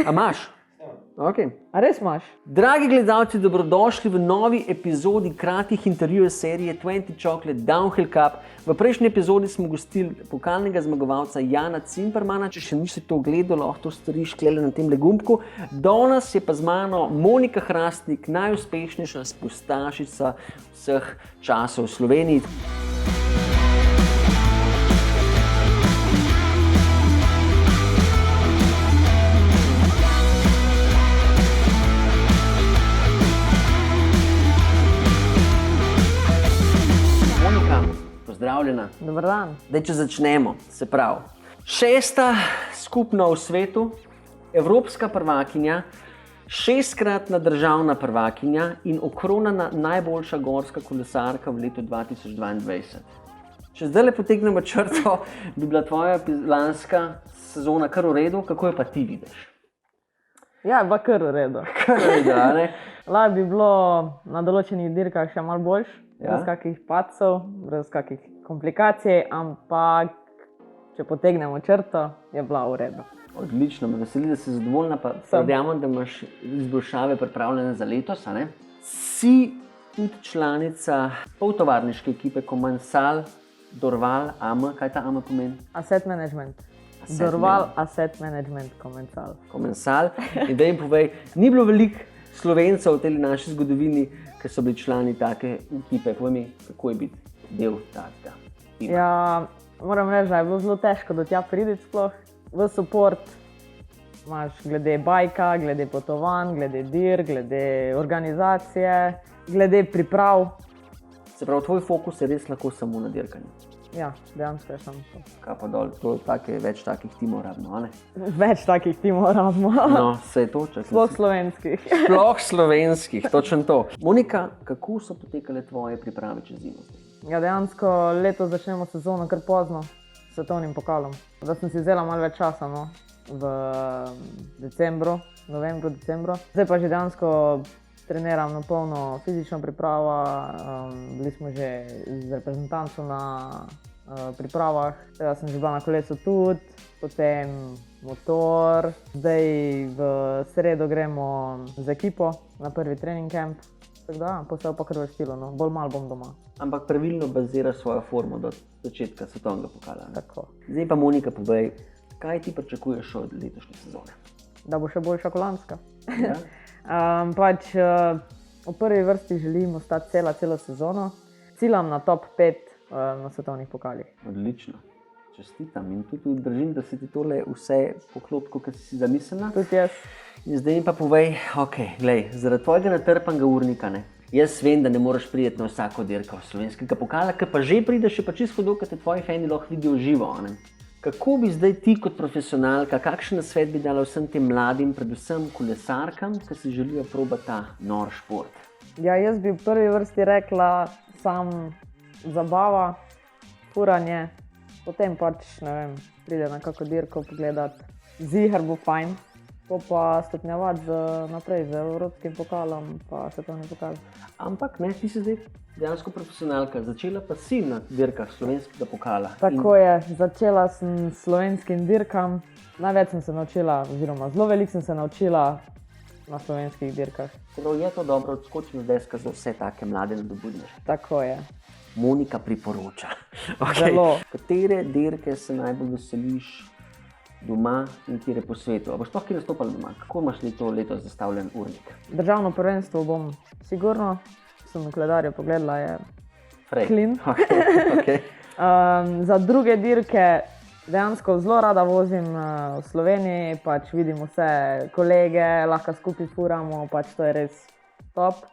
A imaš? Okay. A res imaš? Dragi gledalci, dobrodošli v novi epizodi kratkih intervjujev serije 20 Chocolate Downhill Cup. V prejšnji epizodi smo gostili pokalnega zmagovalca Jana Cimpermana. Če še nisi to gledal, lahko to storiš klele na tem gumbku. Danes je pa z mano Monika Hrastnik, najuspešnejša spustašica vseh časov v Sloveniji. Pozdravljena. Dobar dan. Daj, če začnemo, se pravi. 6. skupna v svetu, evropska prvakinja, 6-kratna državna prvakinja in okronana najboljša gorska kolesarka v letu 2022. Če zdaj potegnemo črto, bi bila tvoja lanska sezona kar v redu, kako jo pa ti vidiš? Ja, pa kar v redu. Kar v redu, a ne? Lahko bi bilo na določenih dirkah še malo boljš. Brez kakih padcev, brez kakih komplikacij, ampak če potegnemo črto, je bila v redu. Odlično, me veseli, da si zadovoljna, pa verjamem, da imaš izboljšave pripravljene za letos, a ne? Si tudi članica poltovarniške ekipe Comensal Dorval AM, kaj ta AM pomeni? Asset management. Dorval Asset management Comensal. Comensal. In da jim povej, ni bilo veliko Slovencev v tej naši zgodovini, ki so bili člani take ekipe. Povej mi, kako je biti del takega tima. Ja, moram reči, da je bilo zelo težko do tja priti sploh. V support imaš glede bajka, glede potovanj, glede dir, glede organizacije, glede priprav. Se pravi, tvoj fokus je res lahko samo na dirkanju. Ja, dejansko je samo to. Kaj pa dol, več takih timov rabimo, a ne? Več takih timov rabimo. No, se je to čakaj. Sploh slovenskih. Sploh slovenskih, točno to. Monika, kako so potekale tvoje priprave čez zimo? Ja, dejansko letos začnemo sezono kar pozno s svetovnim pokalom. Da sem si vzela malo več časa, no, v novembru, decembru. Zdaj pa že dejansko treniram na polno fizično pripravo, bili smo že z reprezentanco na pripravah, teda sem že bila na kolesu tudi, potem motor. Zdaj v sredo gremo z ekipo na prvi trening camp, tako da postal pa kar v stilu, no, bolj malo bom doma. Ampak pravilno baziraš svojo formo do začetka svetovnega pokala. Tako. Zdaj pa Monika, povej, kaj ti pričakuješ od letošnje sezone? Da bo še boljša kot lanska. Ja? V prvi vrsti želim ostati celo sezono. Ciljam na top 5 na svetovnih pokalih. Odlično. Čestitam in tudi držim, da se ti tole vse poklopko, kar si zamislila. Tudi jaz. In zdaj pa povej, glej, zaradi tvojega natrpanega urnika, ne? Jaz vem, da ne moreš priti na vsako dirko slovenskega pokala, ker pa že prideš, še pa čisto hudo, ker te tvoji fani lahko vidijo živo, ne? Kako bi zdaj ti kot profesionalka, kakšen nasvet bi dala vsem tem mladim, predvsem kolesarkam, ki si želijo probati ta nor šport? Ja, jaz bi v prvi vrsti rekla sam zabava, furanje, potem ne vem, pride na kako dirko pogledati, ziher bo fajn, pa stopnjevati naprej z evropskim pokalom pa svetovnim pokalom. Ampak ne, ti si zdaj dejansko profesionalka, začela pa si na dirkah slovenskega pokala. Tako je, začela sem s slovenskim dirkam, največ sem se naučila, oziroma zelo veliko sem se naučila na slovenskih dirkah. Je to dobro odskočna deska za vse take mlade nadobudneže? Tako je. Monika priporoča. Zelo. Katere dirke se najbolj veseliš doma in kjer je po svetu? A boš sploh kje nastopala doma? Kako imaš to letos zastavljen urnik? Državno prvenstvo bom sigurno. Sem v koledarju pogledala, je clean. Okay. Za druge dirke dejansko zelo rada vozim v Sloveniji, vidim vse kolege, lahko skupaj furamo, to je res top.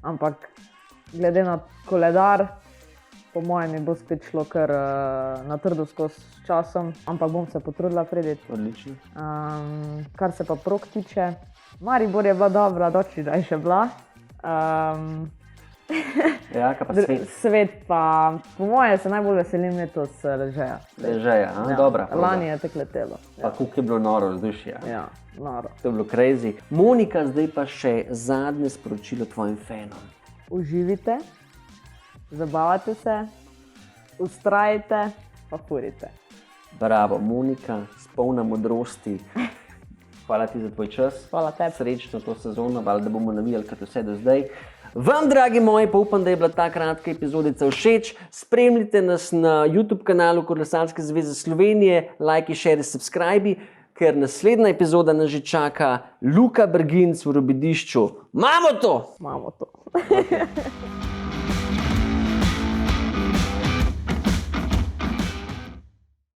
Ampak glede na koledar, po mojem mi bo spet šlo kar na trdo skozi časom, ampak bom se potrudila priti. Odlično. Kar se pa prog tiče, Maribor je bila dobra, doči da je še bila. Ja, kaj pa svet? Svet pa, po moje se najbolj veselim letos Ležeja. Ležeja, dobra. Lani je tako letelo. Pa koliko je bilo noro vzdušje. Ja, noro. To je bilo crazy. Monika, zdaj pa še zadnje sporočilo tvojim fanom. Uživite, zabavajte se, ustrajte, pa furite. Bravo, Monika, s polna modrosti. Hvala ti za tvoj čas. Hvala tebi. Srečno to sezono, valjda, da bomo navijali kot vse do zdaj. Vam, dragi moji, pa upam, da je bila ta kratka epizodica všeč. Spremljite nas na YouTube kanalu Kolesarske zveze Slovenije, lajki, share, subscribe, ker naslednja epizoda nas že čaka Luka Brginc v Robidišču. Imamo to! Imamo to. Okay.